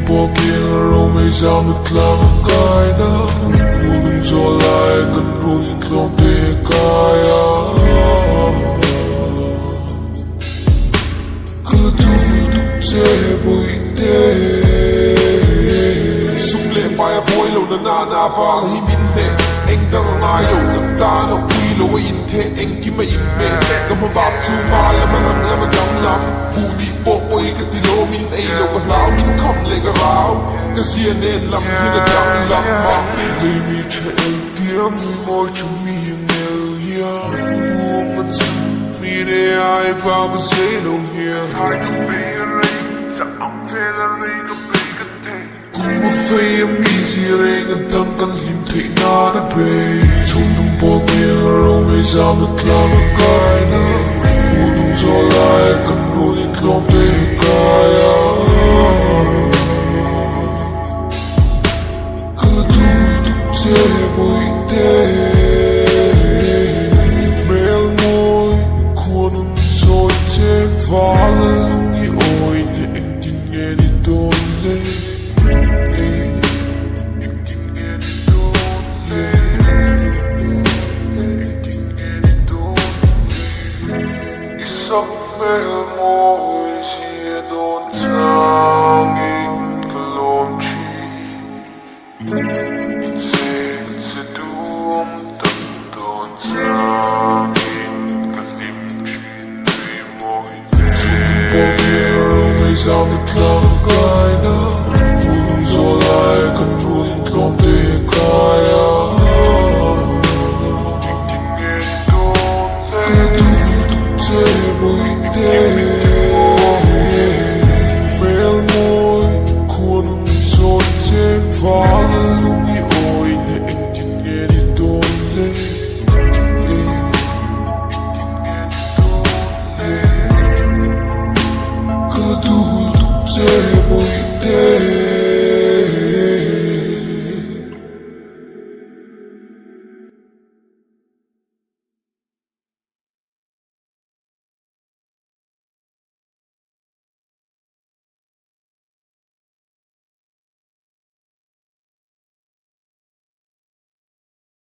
bỏ kia rau mây dao mất làm cái na buồn đừng cho lại cần buồn không thể cái cứ tu chế bụi tê sung lệ bay bôi lâu na na vang hi min tê anh đang ngài lâu cần ta nó quy lâu in thế anh kim mà in mê cầm một bạc chu ma làm mà đắng lắm bu đi bỏ bôi cái tí lô min ấy lâu cái lão min khom lệ cái ráo cái xiên nên làm như là đắng lắm mà baby cho em tiếng môi cho mi nghèo ya buông mất mi để ai bao cái dễ đâu here hai đứa mình ring sa ông thế là ring cũng một phê em nghĩ gì đây gần tâm căn hiểm thị na đã về chung đúng bỏ kia rau mây dao mất làm cái na buồn đúng gió lại cần buồn đến không thể cái cứ tu chế bụi tê mel môi khuôn rồi chế vá lưng như ôi để anh tin nghe đi tôn lên somewhere